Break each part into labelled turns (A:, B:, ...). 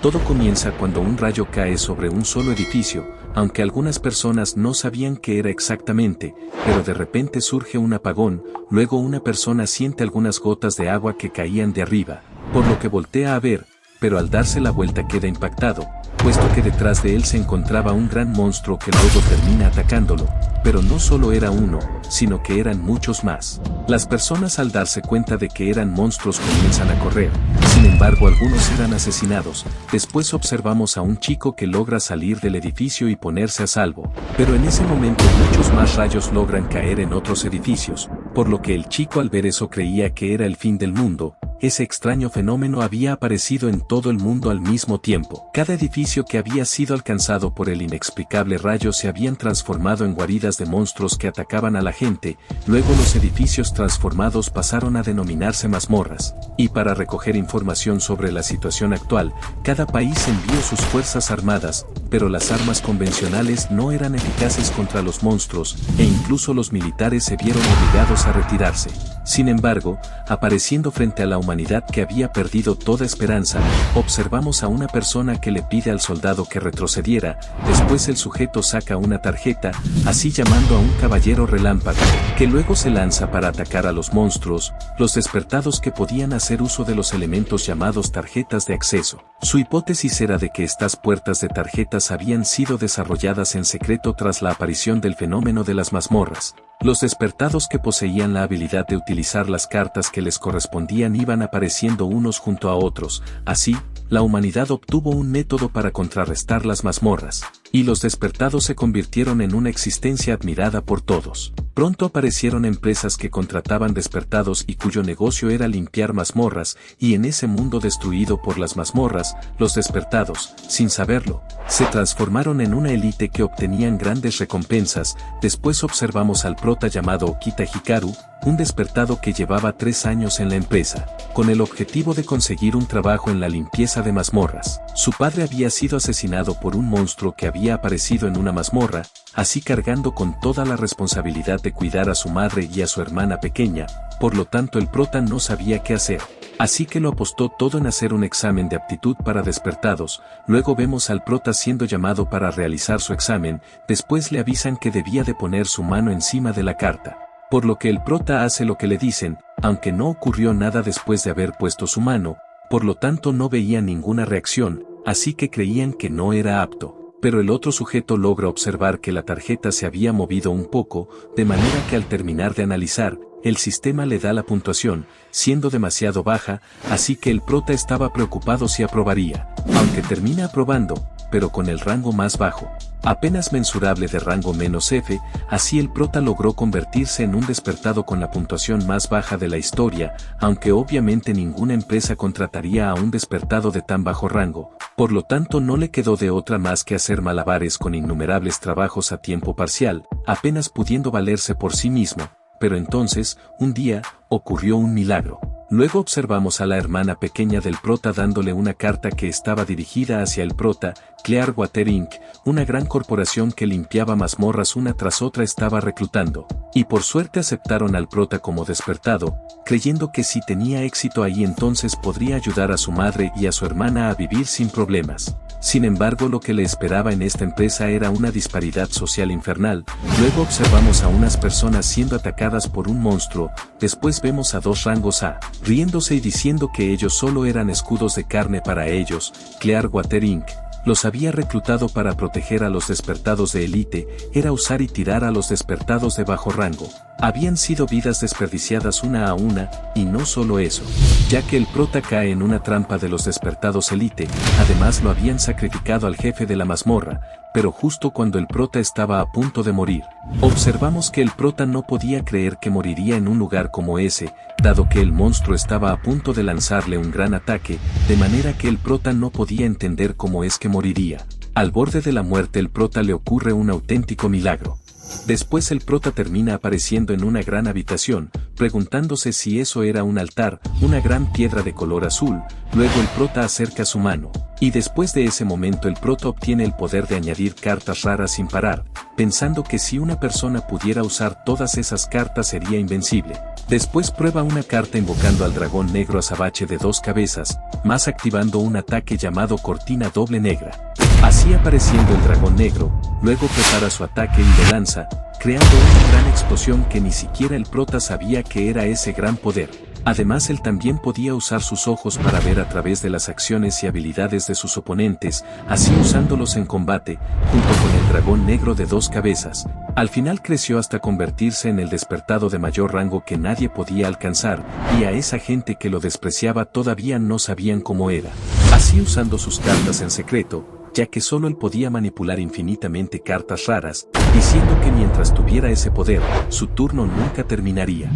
A: Todo comienza cuando un rayo cae sobre un solo edificio, aunque algunas personas no sabían qué era exactamente, pero de repente surge un apagón, luego una persona siente algunas gotas de agua que caían de arriba, por lo que voltea a ver, pero al darse la vuelta queda impactado, puesto que detrás de él se encontraba un gran monstruo que luego termina atacándolo, pero no solo era uno, sino que eran muchos más. Las personas al darse cuenta de que eran monstruos comienzan a correr, sin embargo algunos eran asesinados. Después observamos a un chico que logra salir del edificio y ponerse a salvo, pero en ese momento muchos más rayos logran caer en otros edificios, por lo que el chico al ver eso creía que era el fin del mundo. Ese extraño fenómeno había aparecido en todo el mundo al mismo tiempo. Cada edificio que había sido alcanzado por el inexplicable rayo se habían transformado en guaridas de monstruos que atacaban a la gente, luego los edificios transformados pasaron a denominarse mazmorras. Y para recoger información sobre la situación actual, cada país envió sus fuerzas armadas, pero las armas convencionales no eran eficaces contra los monstruos, e incluso los militares se vieron obligados a retirarse. Sin embargo, apareciendo frente a la humanidad que había perdido toda esperanza, observamos a una persona que le pide al soldado que retrocediera. Después el sujeto saca una tarjeta, así llamando a un caballero relámpago, que luego se lanza para atacar a los monstruos, los despertados que podían hacer uso de los elementos llamados tarjetas de acceso. Su hipótesis era de que estas puertas de tarjetas habían sido desarrolladas en secreto tras la aparición del fenómeno de las mazmorras. Los despertados que poseían la habilidad de utilizar las cartas que les correspondían iban apareciendo unos junto a otros. Así, la humanidad obtuvo un método para contrarrestar las mazmorras, y los despertados se convirtieron en una existencia admirada por todos. Pronto aparecieron empresas que contrataban despertados y cuyo negocio era limpiar mazmorras, y en ese mundo destruido por las mazmorras, los despertados, sin saberlo, se transformaron en una élite que obtenían grandes recompensas. Después observamos al prota llamado Okita Hikaru, un despertado que llevaba 3 años en la empresa, con el objetivo de conseguir un trabajo en la limpieza de mazmorras. Su padre había sido asesinado por un monstruo que había aparecido en una mazmorra, así cargando con toda la responsabilidad de cuidar a su madre y a su hermana pequeña, por lo tanto el prota no sabía qué hacer. Así que lo apostó todo en hacer un examen de aptitud para despertados. Luego vemos al prota siendo llamado para realizar su examen, después le avisan que debía de poner su mano encima de la carta, por lo que el prota hace lo que le dicen, aunque no ocurrió nada después de haber puesto su mano, por lo tanto no veía ninguna reacción, así que creían que no era apto. Pero el otro sujeto logra observar que la tarjeta se había movido un poco, de manera que al terminar de analizar, el sistema le da la puntuación, siendo demasiado baja, así que el prota estaba preocupado si aprobaría, aunque termina aprobando, pero con el rango más bajo, apenas mensurable de rango -F, así el prota logró convertirse en un despertado con la puntuación más baja de la historia, aunque obviamente ninguna empresa contrataría a un despertado de tan bajo rango, por lo tanto no le quedó de otra más que hacer malabares con innumerables trabajos a tiempo parcial, apenas pudiendo valerse por sí mismo. Pero entonces, un día, ocurrió un milagro. Luego observamos a la hermana pequeña del prota dándole una carta que estaba dirigida hacia el prota. Clearwater Inc., una gran corporación que limpiaba mazmorras una tras otra, estaba reclutando, y por suerte aceptaron al prota como despertado, creyendo que si tenía éxito ahí entonces podría ayudar a su madre y a su hermana a vivir sin problemas. Sin embargo, lo que le esperaba en esta empresa era una disparidad social infernal. Luego observamos a unas personas siendo atacadas por un monstruo, después vemos a 2 rangos A, riéndose y diciendo que ellos solo eran escudos de carne para ellos. Clearwater Inc. los había reclutado para proteger a los despertados de élite, era usar y tirar a los despertados de bajo rango. Habían sido vidas desperdiciadas una a una, y no solo eso, ya que el prota cae en una trampa de los despertados élite, además lo habían sacrificado al jefe de la mazmorra, pero justo cuando el prota estaba a punto de morir, observamos que el prota no podía creer que moriría en un lugar como ese, dado que el monstruo estaba a punto de lanzarle un gran ataque, de manera que el prota no podía entender cómo es que moriría. Al borde de la muerte el prota le ocurre un auténtico milagro. Después el prota termina apareciendo en una gran habitación, preguntándose si eso era un altar, una gran piedra de color azul. Luego el prota acerca su mano, y después de ese momento el prota obtiene el poder de añadir cartas raras sin parar, pensando que si una persona pudiera usar todas esas cartas sería invencible. Después prueba una carta invocando al dragón negro azabache de 2 cabezas, más activando un ataque llamado cortina doble negra. Así apareciendo el dragón negro, luego prepara su ataque y de lanza, creando una gran explosión que ni siquiera el prota sabía que era ese gran poder. Además él también podía usar sus ojos para ver a través de las acciones y habilidades de sus oponentes, así usándolos en combate, junto con el dragón negro de 2 cabezas. Al final creció hasta convertirse en el despertado de mayor rango que nadie podía alcanzar, y a esa gente que lo despreciaba todavía no sabían cómo era. Así usando sus cartas en secreto, ya que solo él podía manipular infinitamente cartas raras, diciendo que mientras tuviera ese poder, su turno nunca terminaría.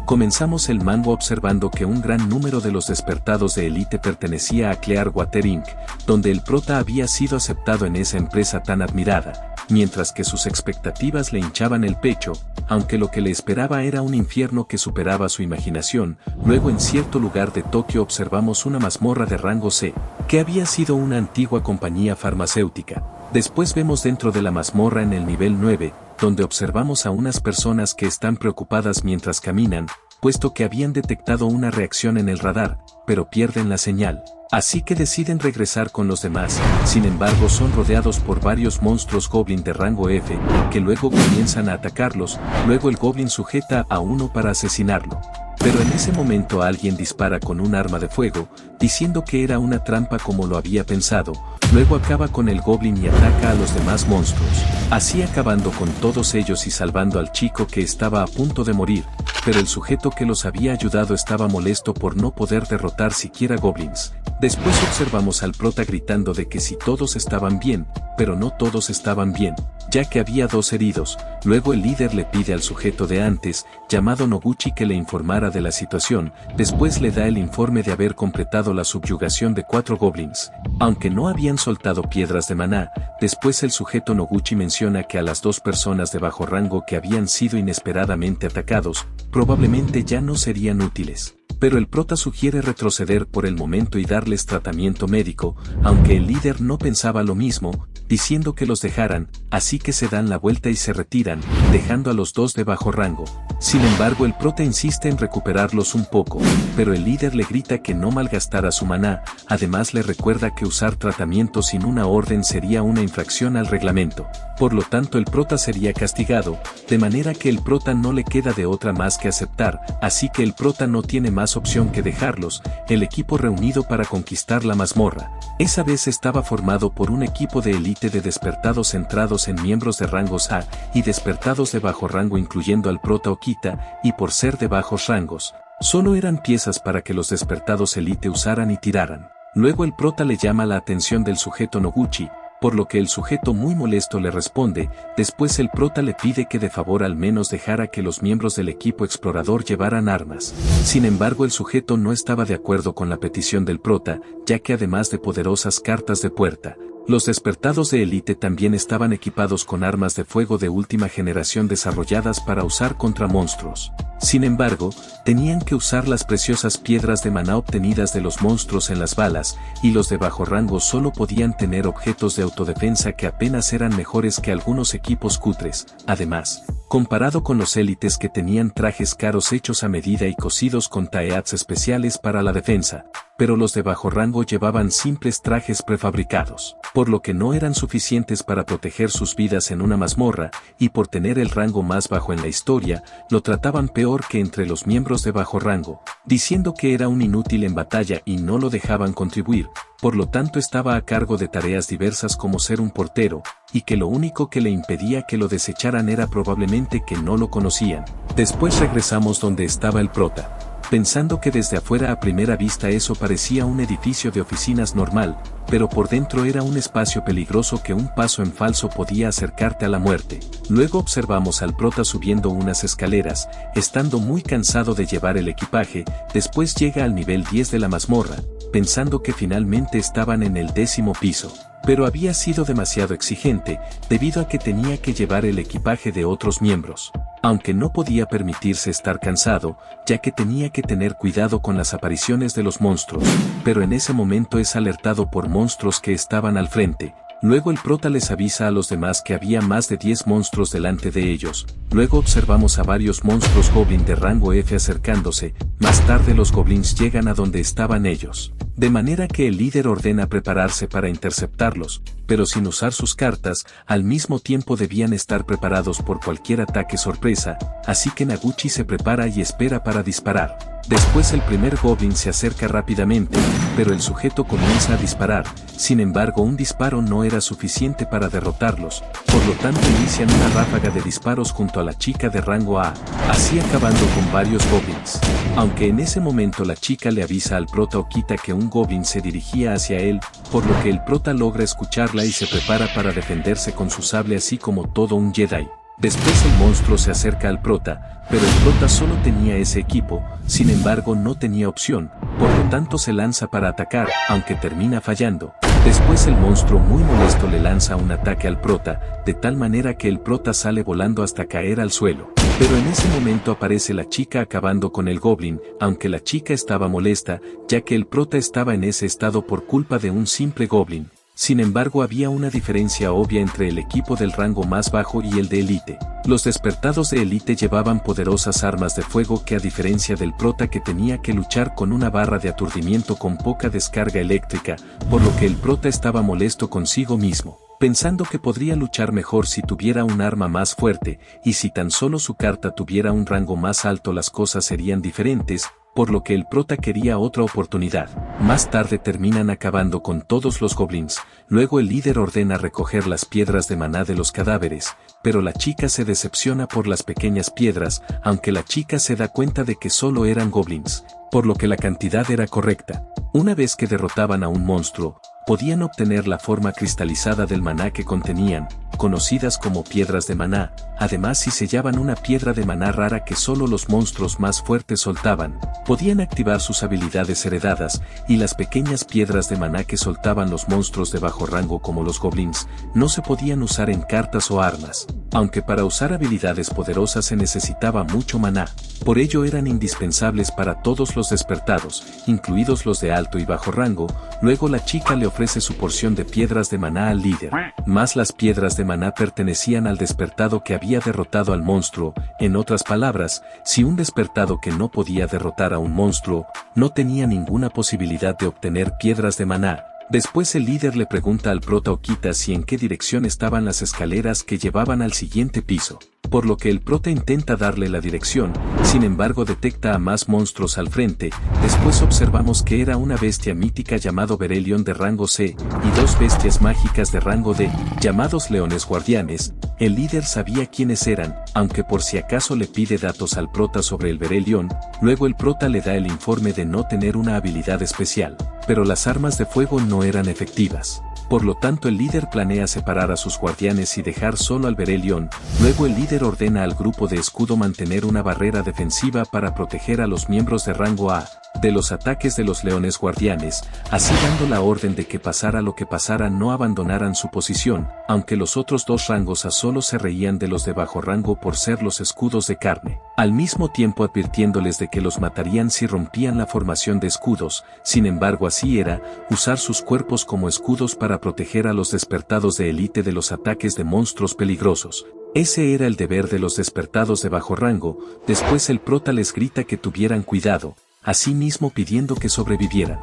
A: Comenzamos el manga observando que un gran número de los despertados de élite pertenecía a Clearwater Inc., donde el prota había sido aceptado en esa empresa tan admirada, mientras que sus expectativas le hinchaban el pecho, aunque lo que le esperaba era un infierno que superaba su imaginación. Luego en cierto lugar de Tokio observamos una mazmorra de rango C, que había sido una antigua compañía farmacéutica. Después vemos dentro de la mazmorra en el nivel 9, donde observamos a unas personas que están preocupadas mientras caminan, puesto que habían detectado una reacción en el radar, pero pierden la señal. Así que deciden regresar con los demás, sin embargo son rodeados por varios monstruos goblin de rango F, que luego comienzan a atacarlos, luego el goblin sujeta a uno para asesinarlo. Pero en ese momento alguien dispara con un arma de fuego, diciendo que era una trampa como lo había pensado, luego acaba con el goblin y ataca a los demás monstruos, así acabando con todos ellos y salvando al chico que estaba a punto de morir, pero el sujeto que los había ayudado estaba molesto por no poder derrotar siquiera goblins. Después observamos al prota gritando de que si todos estaban bien, pero no todos estaban bien, ya que había 2 heridos. Luego el líder le pide al sujeto de antes, llamado Noguchi, que le informara de la situación. Después le da el informe de haber completado la subyugación de 4 goblins, aunque no habían soltado piedras de maná. Después el sujeto Noguchi menciona que a las 2 personas de bajo rango que habían sido inesperadamente atacados, probablemente ya no serían útiles. Pero el prota sugiere retroceder por el momento y darles tratamiento médico, aunque el líder no pensaba lo mismo, diciendo que los dejaran, así que se dan la vuelta y se retiran, dejando a los 2 de bajo rango. Sin embargo el prota insiste en recuperarlos un poco, pero el líder le grita que no malgastara su maná. Además le recuerda que usar tratamiento sin una orden sería una infracción al reglamento, por lo tanto el prota sería castigado, de manera que el prota no le queda de otra más que aceptar, así que el prota no tiene más opción que dejarlos. El equipo reunido para conquistar la mazmorra, esa vez estaba formado por un equipo de élite de despertados centrados en miembros de rangos A y despertados de bajo rango incluyendo al prota Okita, y por ser de bajos rangos, solo eran piezas para que los despertados élite usaran y tiraran. Luego el prota le llama la atención del sujeto Noguchi, por lo que el sujeto muy molesto le responde. Después el prota le pide que de favor al menos dejara que los miembros del equipo explorador llevaran armas. Sin embargo el sujeto no estaba de acuerdo con la petición del prota, ya que además de poderosas cartas de puerta, los despertados de élite también estaban equipados con armas de fuego de última generación desarrolladas para usar contra monstruos. Sin embargo, tenían que usar las preciosas piedras de maná obtenidas de los monstruos en las balas, y los de bajo rango solo podían tener objetos de autodefensa que apenas eran mejores que algunos equipos cutres. Además, comparado con los élites que tenían trajes caros hechos a medida y cosidos con taeats especiales para la defensa, pero los de bajo rango llevaban simples trajes prefabricados, por lo que no eran suficientes para proteger sus vidas en una mazmorra, y por tener el rango más bajo en la historia, lo trataban peor que entre los miembros de bajo rango, diciendo que era un inútil en batalla y no lo dejaban contribuir. Por lo tanto estaba a cargo de tareas diversas como ser un portero, y que lo único que le impedía que lo desecharan era probablemente que no lo conocían. Después regresamos donde estaba el prota, pensando que desde afuera a primera vista eso parecía un edificio de oficinas normal, pero por dentro era un espacio peligroso que un paso en falso podía acercarte a la muerte. Luego observamos al prota subiendo unas escaleras, estando muy cansado de llevar el equipaje. Después llega al nivel 10 de la mazmorra, pensando que finalmente estaban en el 10º piso, pero había sido demasiado exigente, debido a que tenía que llevar el equipaje de otros miembros. Aunque no podía permitirse estar cansado, ya que tenía que tener cuidado con las apariciones de los monstruos, pero en ese momento es alertado por monstruos que estaban al frente. Luego el prota les avisa a los demás que había más de 10 monstruos delante de ellos. Luego observamos a varios monstruos goblin de rango F acercándose. Más tarde los goblins llegan a donde estaban ellos. De manera que el líder ordena prepararse para interceptarlos, pero sin usar sus cartas, al mismo tiempo debían estar preparados por cualquier ataque sorpresa, así que Naguchi se prepara y espera para disparar. Después el primer goblin se acerca rápidamente, pero el sujeto comienza a disparar. Sin embargo, un disparo no era suficiente para derrotarlos, por lo tanto inician una ráfaga de disparos junto a la chica de rango A, así acabando con varios goblins. Aunque en ese momento la chica le avisa al prota Okita que un goblin se dirigía hacia él, por lo que el prota logra escucharla y se prepara para defenderse con su sable así como todo un Jedi. Después el monstruo se acerca al prota, pero el prota solo tenía ese equipo, sin embargo no tenía opción, por lo tanto se lanza para atacar, aunque termina fallando. Después el monstruo muy molesto le lanza un ataque al prota, de tal manera que el prota sale volando hasta caer al suelo. Pero en ese momento aparece la chica acabando con el goblin, aunque la chica estaba molesta, ya que el prota estaba en ese estado por culpa de un simple goblin. Sin embargo, había una diferencia obvia entre el equipo del rango más bajo y el de élite. Los despertados de élite llevaban poderosas armas de fuego que, a diferencia del prota que tenía que luchar con una barra de aturdimiento con poca descarga eléctrica, por lo que el prota estaba molesto consigo mismo, pensando que podría luchar mejor si tuviera un arma más fuerte, y si tan solo su carta tuviera un rango más alto las cosas serían diferentes, por lo que el prota quería otra oportunidad. Más tarde terminan acabando con todos los goblins, luego el líder ordena recoger las piedras de maná de los cadáveres, pero la chica se decepciona por las pequeñas piedras, aunque la chica se da cuenta de que solo eran goblins, por lo que la cantidad era correcta. Una vez que derrotaban a un monstruo, podían obtener la forma cristalizada del maná que contenían, conocidas como piedras de maná. Además, si sellaban una piedra de maná rara que solo los monstruos más fuertes soltaban, podían activar sus habilidades heredadas, y las pequeñas piedras de maná que soltaban los monstruos de bajo rango como los goblins, no se podían usar en cartas o armas, aunque para usar habilidades poderosas se necesitaba mucho maná. Por ello eran indispensables para todos los despertados, incluidos los de alto y bajo rango. Luego la chica le ofrece su porción de piedras de maná al líder, más las piedras de maná pertenecían al despertado que había derrotado al monstruo. En otras palabras, si un despertado que no podía derrotar a un monstruo, no tenía ninguna posibilidad de obtener piedras de maná. Después el líder le pregunta al prota Okita si en qué dirección estaban las escaleras que llevaban al siguiente piso, por lo que el prota intenta darle la dirección, sin embargo detecta a más monstruos al frente. Después observamos que era una bestia mítica llamado Berelion de rango C, y dos bestias mágicas de rango D, llamados leones guardianes. El líder sabía quiénes eran, aunque por si acaso le pide datos al prota sobre el Berelion. Luego el prota le da el informe de no tener una habilidad especial, pero las armas de fuego no eran efectivas. Por lo tanto el líder planea separar a sus guardianes y dejar solo al Berelion. Luego el líder ordena al grupo de escudo mantener una barrera defensiva para proteger a los miembros de rango A de los ataques de los leones guardianes, así dando la orden de que pasara lo que pasara no abandonaran su posición, aunque los otros dos rangos A solo se reían de los de bajo rango por ser los escudos de carne, al mismo tiempo advirtiéndoles de que los matarían si rompían la formación de escudos. Sin embargo, así era, usar sus cuerpos como escudos para proteger a los despertados de élite de los ataques de monstruos peligrosos. Ese era el deber de los despertados de bajo rango. Después el prota les grita que tuvieran cuidado, asimismo pidiendo que sobrevivieran.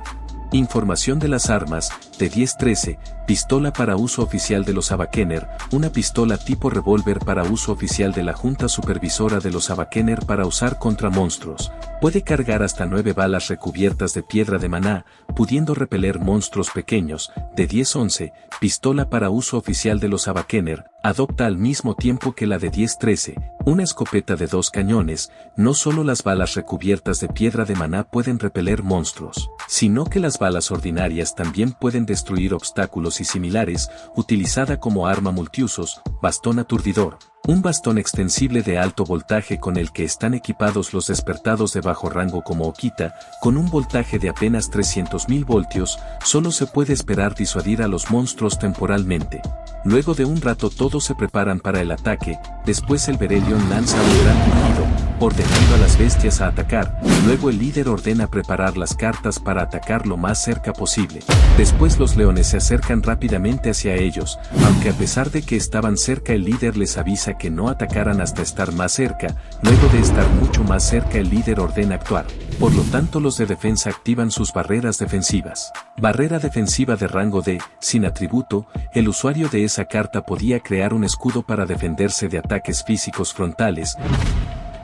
A: Información de las armas: de 10-13, pistola para uso oficial de los Avakener, una pistola tipo revólver para uso oficial de la Junta Supervisora de los Avakener para usar contra monstruos. Puede cargar hasta 9 balas recubiertas de piedra de maná, pudiendo repeler monstruos pequeños. De 10-11, pistola para uso oficial de los Avakener, adopta al mismo tiempo que la de 10-13, una escopeta de 2 cañones. No solo las balas recubiertas de piedra de maná pueden repeler monstruos, sino que las balas ordinarias también pueden destruir obstáculos y similares. Utilizada como arma multiusos: bastón aturdidor, un bastón extensible de alto voltaje con el que están equipados los despertados de bajo rango como Okita. Con un voltaje de apenas 300.000 voltios, solo se puede esperar disuadir a los monstruos temporalmente. Luego de un rato todos se preparan para el ataque. Después el Berelion lanza un gran rugido, ordenando a las bestias a atacar. Luego el líder ordena preparar las cartas para atacar lo más cerca posible. Después los leones se acercan rápidamente hacia ellos, aunque a pesar de que estaban cerca el líder les avisa que no atacaran hasta estar más cerca. Luego de estar mucho más cerca el líder ordena actuar. Por lo tanto los de defensa activan sus barreras defensivas. Barrera defensiva de rango D, sin atributo, el usuario de esa carta podía crear un escudo para defenderse de ataques físicos frontales.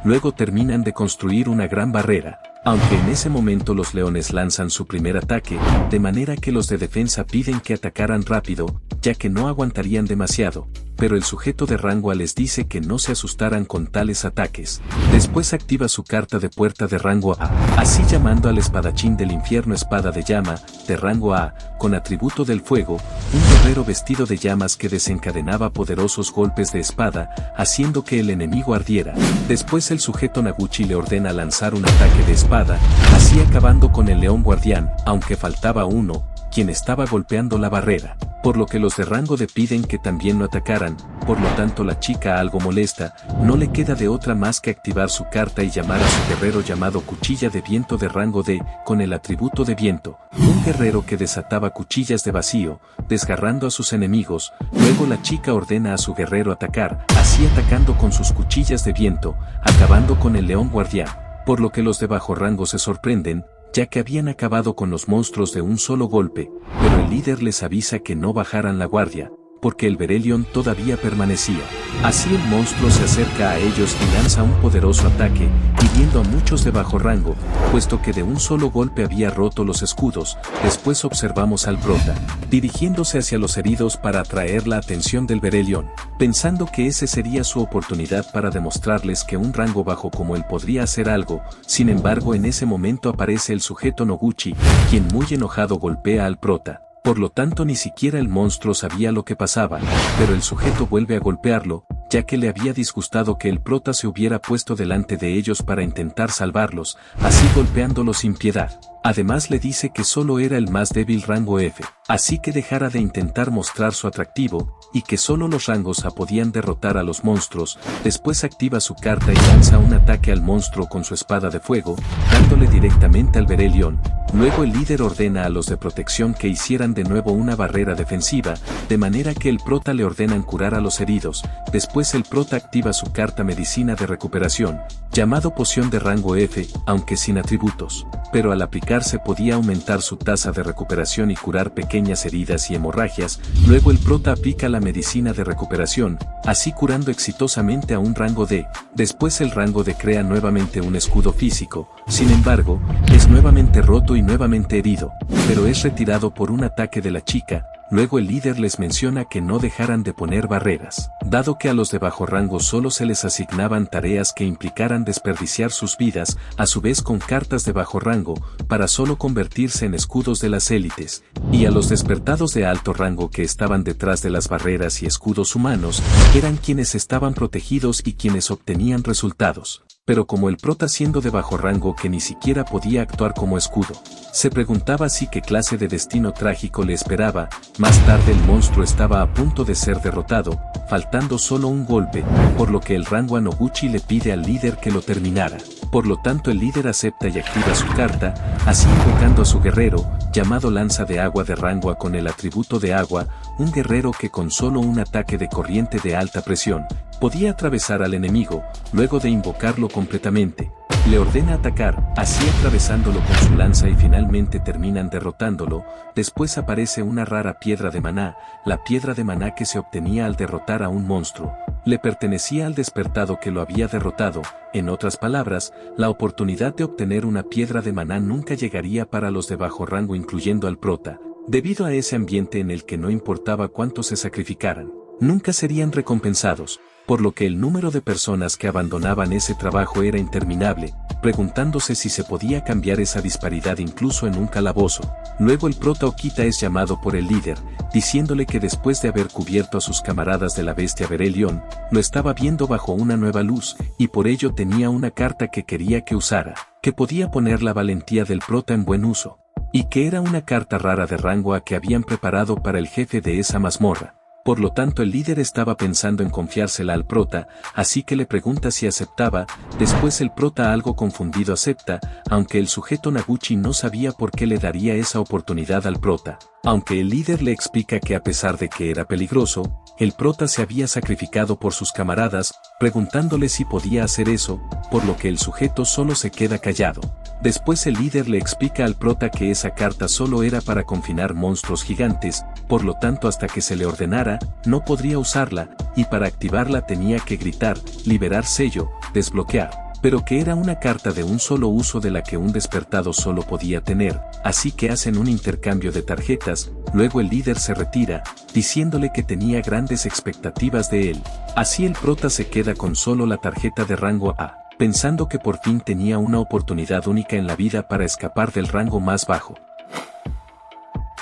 A: Luego terminan de construir una gran barrera, aunque en ese momento los leones lanzan su primer ataque, de manera que los de defensa piden que atacaran rápido, ya que no aguantarían demasiado, pero el sujeto de rango A les dice que no se asustaran con tales ataques. Después activa su carta de puerta de rango A, así llamando al espadachín del infierno espada de llama, de rango A, con atributo del fuego, un guerrero vestido de llamas que desencadenaba poderosos golpes de espada, haciendo que el enemigo ardiera. Después el sujeto Naguchi le ordena lanzar un ataque de espada, así acabando con el león guardián, aunque faltaba uno, quien estaba golpeando la barrera, por lo que los de rango D piden que también no atacaran. Por lo tanto la chica, algo molesta, no le queda de otra más que activar su carta y llamar a su guerrero llamado Cuchilla de Viento de rango D, con el atributo de viento, un guerrero que desataba cuchillas de vacío, desgarrando a sus enemigos. Luego la chica ordena a su guerrero atacar, así atacando con sus cuchillas de viento, acabando con el león guardián, por lo que los de bajo rango se sorprenden, ya que habían acabado con los monstruos de un solo golpe, pero el líder les avisa que no bajaran la guardia, porque el Berelion todavía permanecía. Así el monstruo se acerca a ellos y lanza un poderoso ataque, hiriendo a muchos de bajo rango, puesto que de un solo golpe había roto los escudos. Después observamos al prota, dirigiéndose hacia los heridos para atraer la atención del Berelion, pensando que ese sería su oportunidad para demostrarles que un rango bajo como él podría hacer algo. Sin embargo, en ese momento aparece el sujeto Noguchi, quien muy enojado golpea al prota. Por lo tanto ni siquiera el monstruo sabía lo que pasaba, pero el sujeto vuelve a golpearlo, ya que le había disgustado que el prota se hubiera puesto delante de ellos para intentar salvarlos, así golpeándolos sin piedad. Además le dice que solo era el más débil rango F, así que dejara de intentar mostrar su atractivo, y que solo los rangos A podían derrotar a los monstruos. Después activa su carta y lanza un ataque al monstruo con su espada de fuego, dándole directamente al Berelion. Luego el líder ordena a los de protección que hicieran de nuevo una barrera defensiva, de manera que el prota le ordenan curar a los heridos. Después el prota activa su carta medicina de recuperación, llamado poción de rango F, aunque sin atributos, pero al aplicarse podía aumentar su tasa de recuperación y curar pequeñas heridas y hemorragias. Luego el prota aplica la medicina de recuperación, así curando exitosamente a un rango D. Después el rango D crea nuevamente un escudo físico, sin embargo, es nuevamente roto y nuevamente herido, pero es retirado por un ataque de la chica. Luego el líder les menciona que no dejaran de poner barreras, dado que a los de bajo rango solo se les asignaban tareas que implicaran desperdiciar sus vidas, a su vez con cartas de bajo rango, para solo convertirse en escudos de las élites, y a los despertados de alto rango que estaban detrás de las barreras y escudos humanos, eran quienes estaban protegidos y quienes obtenían resultados. Pero como el prota siendo de bajo rango que ni siquiera podía actuar como escudo, se preguntaba si qué clase de destino trágico le esperaba. Más tarde el monstruo estaba a punto de ser derrotado, faltando solo un golpe, por lo que el rango A Noguchi le pide al líder que lo terminara. Por lo tanto el líder acepta y activa su carta, así invocando a su guerrero, llamado Lanza de Agua de rango A con el atributo de agua, un guerrero que con solo un ataque de corriente de alta presión, podía atravesar al enemigo. Luego de invocarlo completamente, le ordena atacar, así atravesándolo con su lanza y finalmente terminan derrotándolo. Después aparece una rara piedra de maná, la piedra de maná que se obtenía al derrotar a un monstruo. Le pertenecía al despertado que lo había derrotado. En otras palabras, la oportunidad de obtener una piedra de maná nunca llegaría para los de bajo rango incluyendo al prota, debido a ese ambiente en el que no importaba cuánto se sacrificaran, nunca serían recompensados, por lo que el número de personas que abandonaban ese trabajo era interminable, preguntándose si se podía cambiar esa disparidad incluso en un calabozo. Luego el prota Okita es llamado por el líder, diciéndole que después de haber cubierto a sus camaradas de la bestia Berelion, lo estaba viendo bajo una nueva luz, y por ello tenía una carta que quería que usara, que podía poner la valentía del prota en buen uso, y que era una carta rara de rango A que habían preparado para el jefe de esa mazmorra. Por lo tanto el líder estaba pensando en confiársela al prota, así que le pregunta si aceptaba, después el prota algo confundido acepta, aunque el sujeto Naguchi no sabía por qué le daría esa oportunidad al prota. Aunque el líder le explica que a pesar de que era peligroso, el prota se había sacrificado por sus camaradas, preguntándole si podía hacer eso, por lo que el sujeto solo se queda callado. Después el líder le explica al prota que esa carta solo era para confinar monstruos gigantes, por lo tanto hasta que se le ordenara, no podría usarla, y para activarla tenía que gritar, liberar sello, desbloquear. Pero que era una carta de un solo uso de la que un despertado solo podía tener, así que hacen un intercambio de tarjetas, luego el líder se retira, diciéndole que tenía grandes expectativas de él. Así el prota se queda con solo la tarjeta de rango A, pensando que por fin tenía una oportunidad única en la vida para escapar del rango más bajo.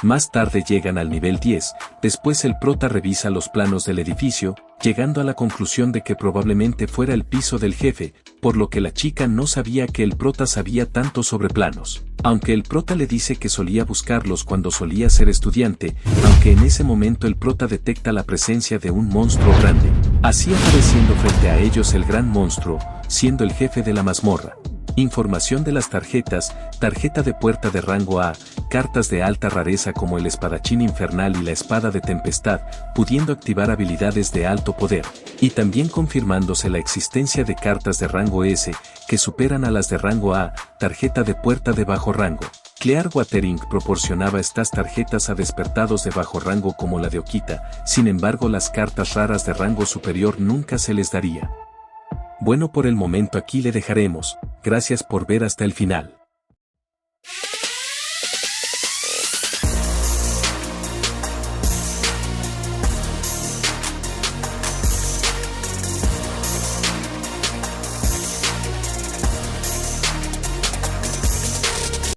A: Más tarde llegan al nivel 10, después el prota revisa los planos del edificio, llegando a la conclusión de que probablemente fuera el piso del jefe, por lo que la chica no sabía que el prota sabía tanto sobre planos. Aunque el prota le dice que solía buscarlos cuando solía ser estudiante, aunque en ese momento el prota detecta la presencia de un monstruo grande, así apareciendo frente a ellos el gran monstruo, siendo el jefe de la mazmorra. Información de las tarjetas, tarjeta de puerta de rango A, cartas de alta rareza como el espadachín infernal y la espada de tempestad, pudiendo activar habilidades de alto poder, y también confirmándose la existencia de cartas de rango S, que superan a las de rango A, tarjeta de puerta de bajo rango. Clearwater Inc. proporcionaba estas tarjetas a despertados de bajo rango como la de Okita, sin embargo las cartas raras de rango superior nunca se les daría. Bueno, por el momento aquí le dejaremos, gracias por ver hasta el final.